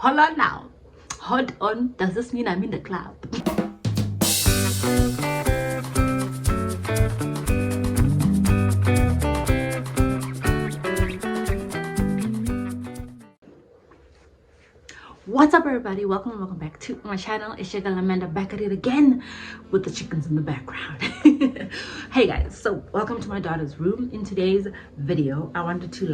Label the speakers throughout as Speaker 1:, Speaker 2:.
Speaker 1: Hold on now. Hold on. Does this mean I'm in the club? What's up, everybody? Welcome back to my channel. It's your girl Amanda, back at it again with the chickens in the background. Hey guys, so welcome to my daughter's room. In today's video I wanted to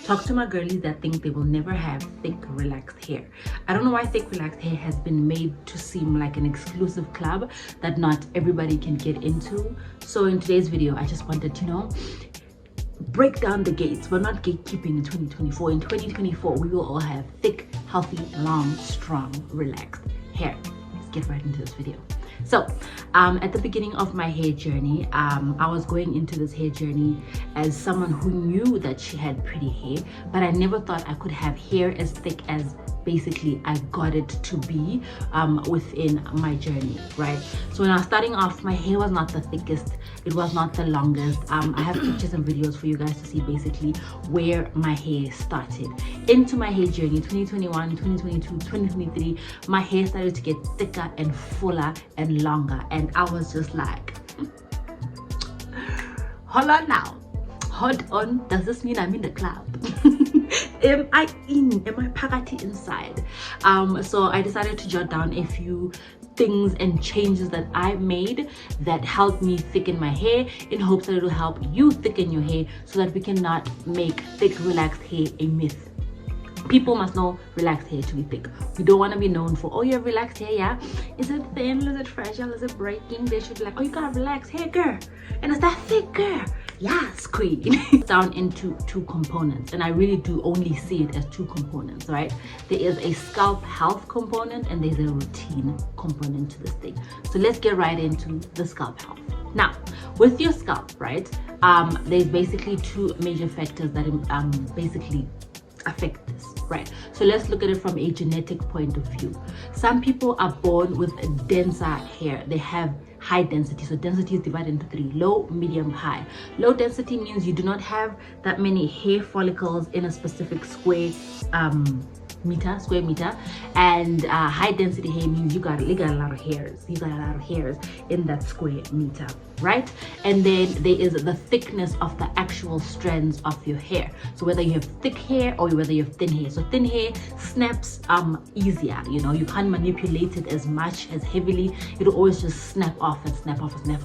Speaker 1: talk to my girlies that think they will never have thick relaxed hair. I don't know why thick relaxed hair has been made to seem like an exclusive club that not everybody can get into. So in today's video I just wanted to break down the gates. We're not gatekeeping in 2024. In 2024 we will all have thick, healthy, long, strong, relaxed hair. Let's get right into this video. So at the beginning of my hair journey, I was going into this hair journey as someone who knew that she had pretty hair, but I never thought I could have hair as thick as basically I got it to be within my journey, right? So when I was starting off, my hair was not the thickest, it was not the longest. I have pictures and videos for you guys to see basically where my hair started. Into my hair journey, 2021, 2022, 2023, my hair started to get thicker and fuller and longer, and I was just like, hold on now, hold on, does this mean I'm in the club? Am I pakati inside? So I decided to jot down a few things and changes that I made that helped me thicken my hair, in hopes that it will help you thicken your hair so that we cannot make thick relaxed hair a myth. People must know relaxed hair to be thick. We don't want to be known for, oh, you have relaxed hair, yeah? Is it thin? Is it fragile? Is it breaking? They should be like, oh, you got relaxed hair, girl. And is that thick, girl? Yes, queen. Down into two components, and I really do only see it as two components, right? There is a scalp health component and there's a routine component to this thing. So let's get right into the scalp health. Now, with your scalp, right, there's basically two major factors that basically affect this, right? So let's look at it from a genetic point of view. Some people are born with denser hair. They have high density. So density is divided into three: low, medium, high. Low density means you do not have that many hair follicles in a specific square meter, and high density hair means you got a lot of hairs. You got a lot of hairs in that square meter, right? And then there is the thickness of the actual strands of your hair. So whether you have thick hair or whether you have thin hair. So thin hair snaps easier, you can't manipulate it as much, as heavily. It'll always just snap off and snap off and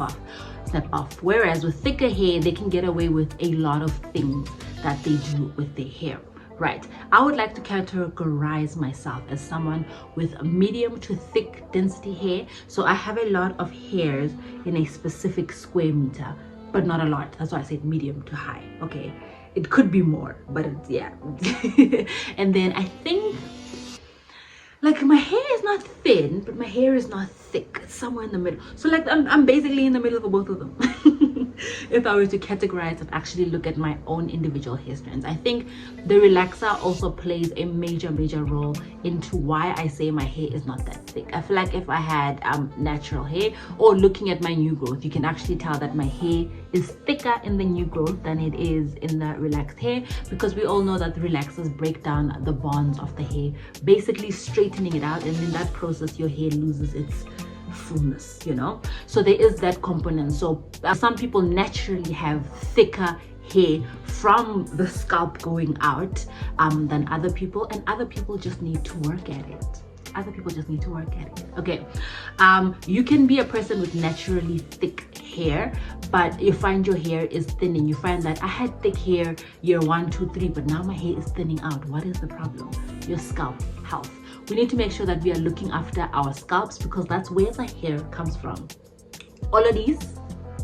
Speaker 1: snap off. Whereas with thicker hair, they can get away with a lot of things that they do with their hair. Right, I would like to categorize myself as someone with medium to thick density hair. So I have a lot of hairs in a specific square meter, but not a lot. That's why I said medium to high. Okay, it could be more, but it's, yeah. And then I think my hair is not thin, but my hair is not thick. It's somewhere in the middle. So I'm basically in the middle of both of them. If I were to categorize and actually look at my own individual hair strands, I think the relaxer also plays a major role into why I say my hair is not that thick. I feel like if I had natural hair, or looking at my new growth, you can actually tell that my hair is thicker in the new growth than it is in the relaxed hair, because we all know that the relaxers break down the bonds of the hair, basically straightening it out, and in that process your hair loses its fullness, so there is that component. So some people naturally have thicker hair from the scalp going out than other people, and other people just need to work at it. Okay, you can be a person with naturally thick hair, but you find your hair is thinning. You find that I had thick hair year 1, 2, 3, but now my hair is thinning out. What is the problem? Your scalp health. We need to make sure that we are looking after our scalps, because that's where the hair comes from. All of these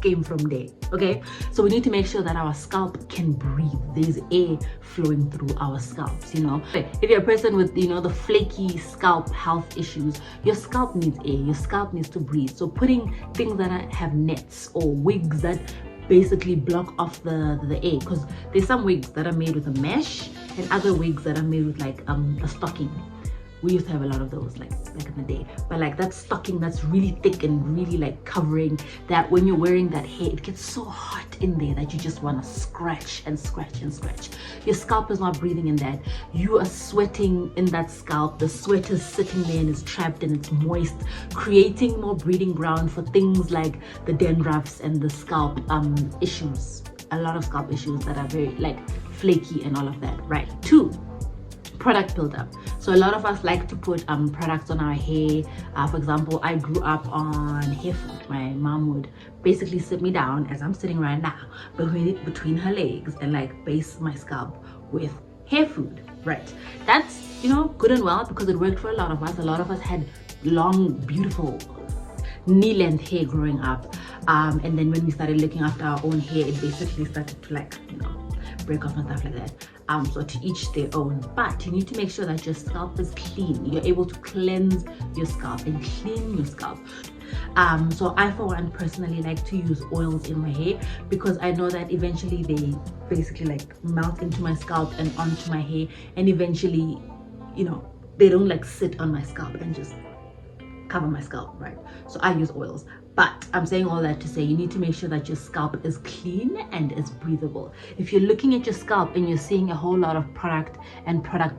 Speaker 1: came from there, okay? So we need to make sure that our scalp can breathe. There's air flowing through our scalps, If you're a person with, the flaky scalp health issues, your scalp needs air, your scalp needs to breathe. So putting things that have nets or wigs that basically block off the air, because there's some wigs that are made with a mesh and other wigs that are made with a stocking. We used to have a lot of those like back in the day, but like that stocking that's really thick and really like covering, that when you're wearing that hair, it gets so hot in there that you just want to scratch and scratch and scratch. Your scalp is not breathing in that. You are sweating in that scalp. The sweat is sitting there and it's trapped and it's moist, creating more breeding ground for things like the dandruffs and the scalp issues. A lot of scalp issues that are very like flaky and all of that, right? 2, product buildup. So a lot of us like to put products on our hair. For example, I grew up on hair food. My mom would basically sit me down as I'm sitting right now between her legs and like base my scalp with hair food, right? That's, you know, good and well because it worked for a lot of us. A lot of us had long, beautiful knee-length hair growing up, and then when we started looking after our own hair, it basically started to like, you know, break off and stuff like that. So to each their own, but you need to make sure that your scalp is clean. You're able to cleanse your scalp and clean your scalp. So I for one personally like to use oils in my hair because I know that eventually they basically like melt into my scalp and onto my hair, and eventually, you know, they don't like sit on my scalp and just cover my scalp, right? So I use oils. But I'm saying all that to say you need to make sure that your scalp is clean and is breathable. If you're looking at your scalp and you're seeing a whole lot of product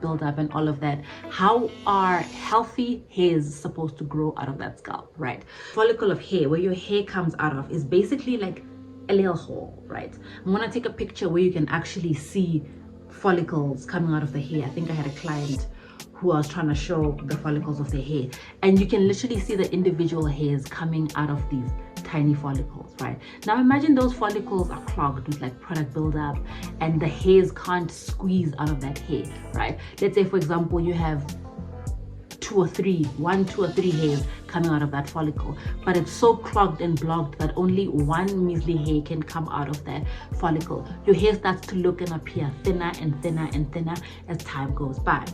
Speaker 1: buildup and all of that, how are healthy hairs supposed to grow out of that scalp, right? Follicle of hair, where your hair comes out of, is basically like a little hole, right? I'm gonna take a picture where you can actually see follicles coming out of the hair. I think I had a client who I was trying to show the follicles of their hair, and you can literally see the individual hairs coming out of these tiny follicles, right? Now imagine those follicles are clogged with like product buildup and the hairs can't squeeze out of that hair, right? Let's say for example you have 2 or 3 hairs coming out of that follicle, but it's so clogged and blocked that only one measly hair can come out of that follicle. Your hair starts to look and appear thinner and thinner and thinner as time goes by.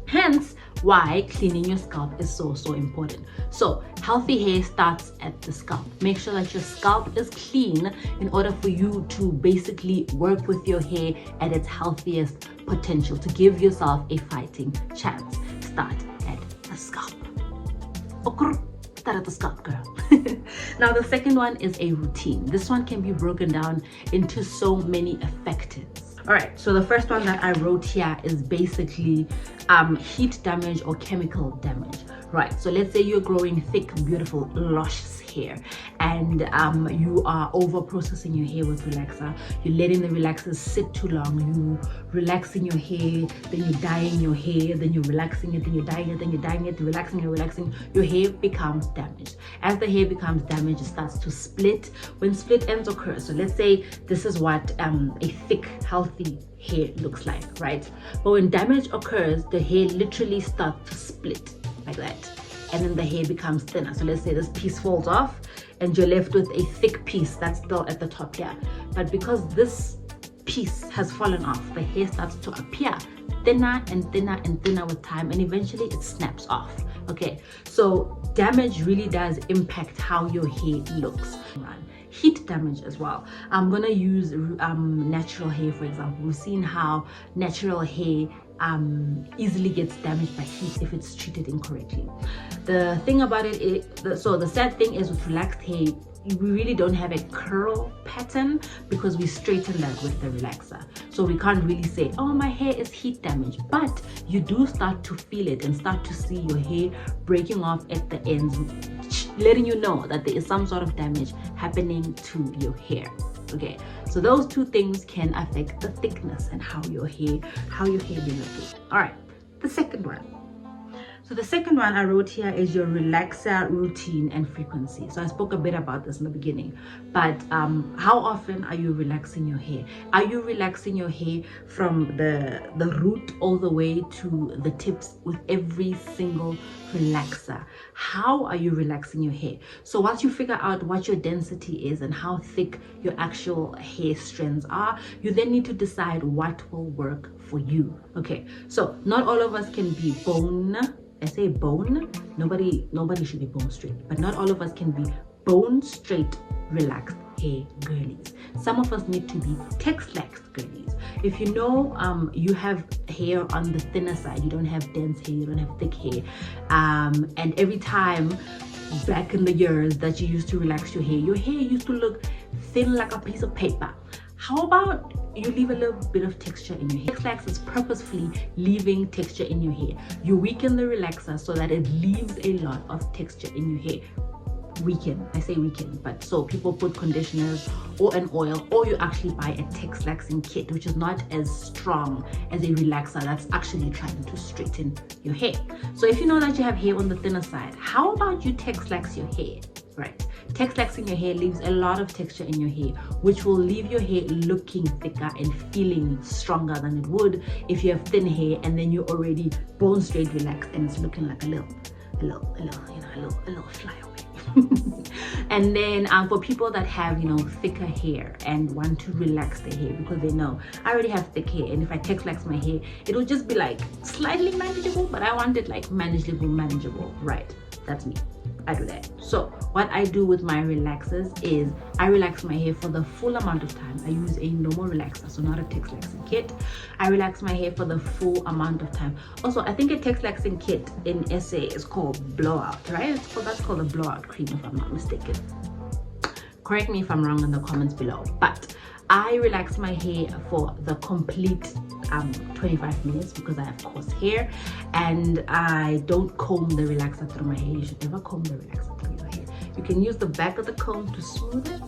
Speaker 1: Hence why cleaning your scalp is so important. So healthy hair starts at the scalp. Make sure that your scalp is clean in order for you to basically work with your hair at its healthiest potential, to give yourself a fighting chance. Start at the scalp. Start at the scalp, girl. Now the second one is a routine. This one can be broken down into so many effectives. All right, so the first one that I wrote here is basically heat damage or chemical damage, right? So let's say you're growing thick, beautiful, luscious hair, and you are over processing your hair with relaxer. You're letting the relaxers sit too long. You relaxing your hair, then you're dyeing your hair, then you're relaxing it, then you're dyeing it, then you're dyeing it, relaxing and relaxing. Your hair becomes damaged. As the hair becomes damaged, it starts to split. When split ends occur, so let's say this is what a thick, healthy hair looks like, right? But when damage occurs, the hair literally starts to split like that, and then the hair becomes thinner. So let's say this piece falls off and you're left with a thick piece that's still at the top here, but because this piece has fallen off, the hair starts to appear thinner and thinner and thinner with time, and eventually it snaps off. Okay, so damage really does impact how your hair looks. Heat damage as well. I'm gonna use natural hair, for example. We've seen how natural hair easily gets damaged by heat if it's treated incorrectly. The thing about it is, so the sad thing is with relaxed hair, we really don't have a curl pattern because we straighten that with the relaxer. So we can't really say, oh, my hair is heat damaged, but you do start to feel it and start to see your hair breaking off at the ends, letting you know that there is some sort of damage happening to your hair. Okay, so those two things can affect the thickness and how your hair be looking. All right, the second one. So the second one I wrote here is your relaxer routine and frequency. So I spoke a bit about this in the beginning, but how often are you relaxing your hair? Are you relaxing your hair from the root all the way to the tips with every single relaxer? How are you relaxing your hair? So once you figure out what your density is and how thick your actual hair strands are, you then need to decide what will work for you. Okay, so not all of us can be bone. I say bone, nobody should be bone straight, but not all of us can be bone straight relaxed hair girlies. Some of us need to be Tex-Lax girlies. If you know you have hair on the thinner side, you don't have dense hair, you don't have thick hair, and every time back in the years that you used to relax your hair used to look thin like a piece of paper. How about you leave a little bit of texture in your hair? Tex-Lax is purposefully leaving texture in your hair. You weaken the relaxer so that it leaves a lot of texture in your hair. Weaken, I say weaken, but so people put conditioners or an oil, or you actually buy a Tex-Laxing kit, which is not as strong as a relaxer that's actually trying to straighten your hair. So if you know that you have hair on the thinner side, how about you Tex-Lax your hair? Right, Tex-Laxing your hair leaves a lot of texture in your hair, which will leave your hair looking thicker and feeling stronger than it would if you have thin hair and then you're already bone straight relaxed and it's looking like a little flyaway. And then for people that have, you know, thicker hair and want to relax their hair because they know I already have thick hair, and if I Tex-Lax my hair it'll just be like slightly manageable, but I want it like manageable, right? That's me. I do that. So what I do with my relaxers is I relax my hair for the full amount of time. I use a normal relaxer, so not a Tex-Laxing kit. I relax my hair for the full amount of time. Also, I think a Tex-Laxing kit in SA is called blowout, right? That's called a blowout cream if I'm not mistaken. Correct me if I'm wrong in the comments below. But I relax my hair for the complete 25 minutes because I have coarse hair, and I don't comb the relaxer through my hair. You should never comb the relaxer through your hair. You can use the back of the comb to smooth it,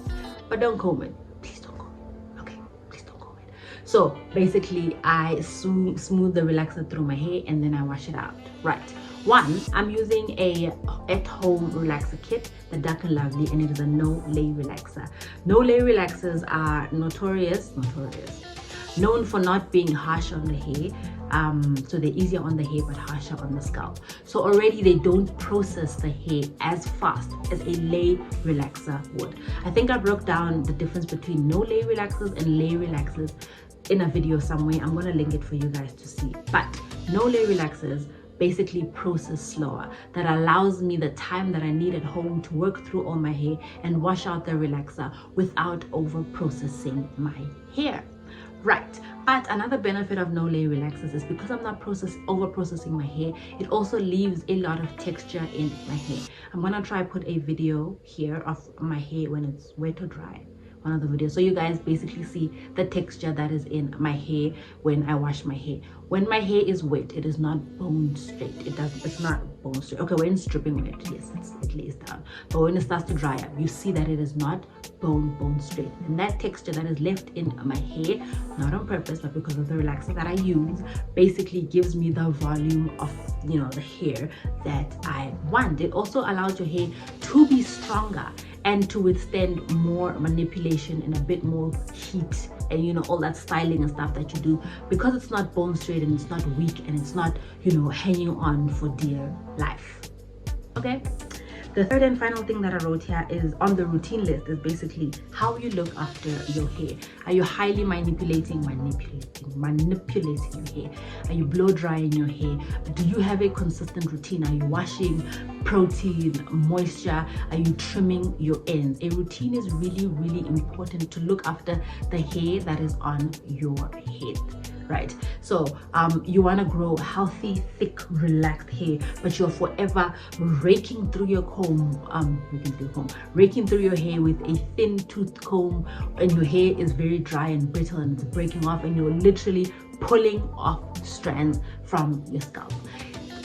Speaker 1: but don't comb it. Please don't comb it. Okay, please don't comb it. So basically I smooth the relaxer through my hair and then I wash it out. Right. One, I'm using a at-home relaxer kit, the Dark and Lovely, and it is a no-lay relaxer. No-lay relaxers are known for not being harsh on the hair, so they're easier on the hair but harsher on the scalp. So already they don't process the hair as fast as a lay relaxer would. I think I broke down the difference between no-lay relaxers and lay relaxers in a video somewhere. I'm going to link it for you guys to see. But no-lay relaxers basically process slower. That allows me the time that I need at home to work through all my hair and wash out the relaxer without over processing my hair. Right, but another benefit of no-lay relaxers is because I'm not over processing my hair, it also leaves a lot of texture in my hair. I'm gonna try put a video here of my hair when it's wet or dry, one of the videos, so you guys basically see the texture that is in my hair when I wash my hair. When my hair is wet, it is not bone straight. It's not bone straight. Okay, when it's dripping wet, yes, it lays down. But when it starts to dry up, you see that it is not bone straight. And that texture that is left in my hair, not on purpose, but because of the relaxer that I use, basically gives me the volume of, you know, the hair that I want. It also allows your hair to be stronger and to withstand more manipulation and a bit more heat and, you know, all that styling and stuff that you do, because it's not bone straight and it's not weak and it's not, you know, hanging on for dear life. Okay, the third and final thing that I wrote here is on the routine list is basically how you look after your hair. Are you highly manipulating your hair? Are you blow drying your hair? Do you have a consistent routine? Are you washing, protein, moisture? Are you trimming your ends? A routine is really important to look after the hair that is on your head. Right, so you want to grow healthy, thick, relaxed hair, but you're forever raking through your comb, raking through your hair with a thin tooth comb, and your hair is very dry and brittle and it's breaking off, and you're literally pulling off strands from your scalp.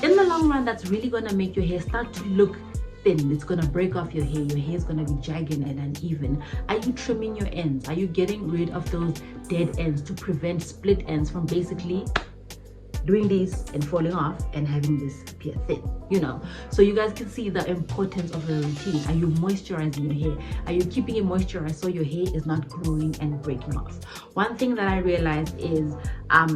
Speaker 1: In the long run, that's really going to make your hair start to look thin. It's going to break off your hair. Your hair is going to be jagged and uneven. Are you trimming your ends? Are you getting rid of those dead ends to prevent split ends from basically doing this and falling off and having this appear thin, you know? So you guys can see the importance of the routine. Are you moisturizing your hair? Are you keeping it moisturized so your hair is not growing and breaking off? One thing that I realized is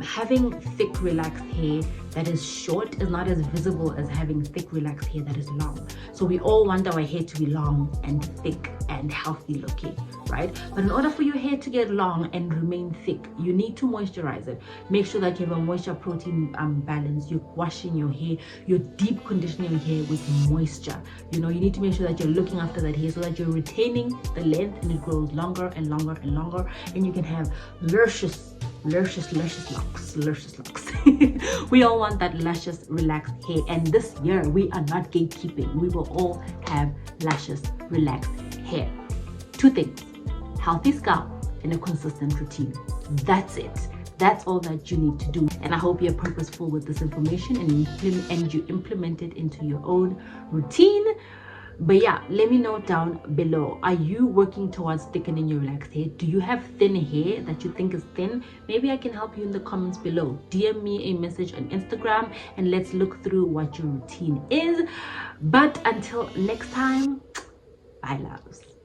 Speaker 1: having thick, relaxed hair that is short is not as visible as having thick relaxed hair that is long. So we all want our hair to be long and thick and healthy looking, right? But in order for your hair to get long and remain thick, you need to moisturize it. Make sure that you have a moisture protein balance. You're washing your hair, you're deep conditioning your hair with moisture. You know, you need to make sure that you're looking after that hair so that you're retaining the length and it grows longer and longer and longer, and you can have luscious locks. We all want that luscious relaxed hair, and this year we are not gatekeeping. We will all have luscious relaxed hair. 2 things: healthy scalp and a consistent routine. That's it. That's all that you need to do. And I hope you're purposeful with this information and you implement it into your own routine. But yeah, let me know down below, are you working towards thickening your relaxed hair? Do you have thin hair that you think is thin? Maybe I can help you in the comments below. DM me a message on Instagram and let's look through what your routine is. But until next time, bye loves.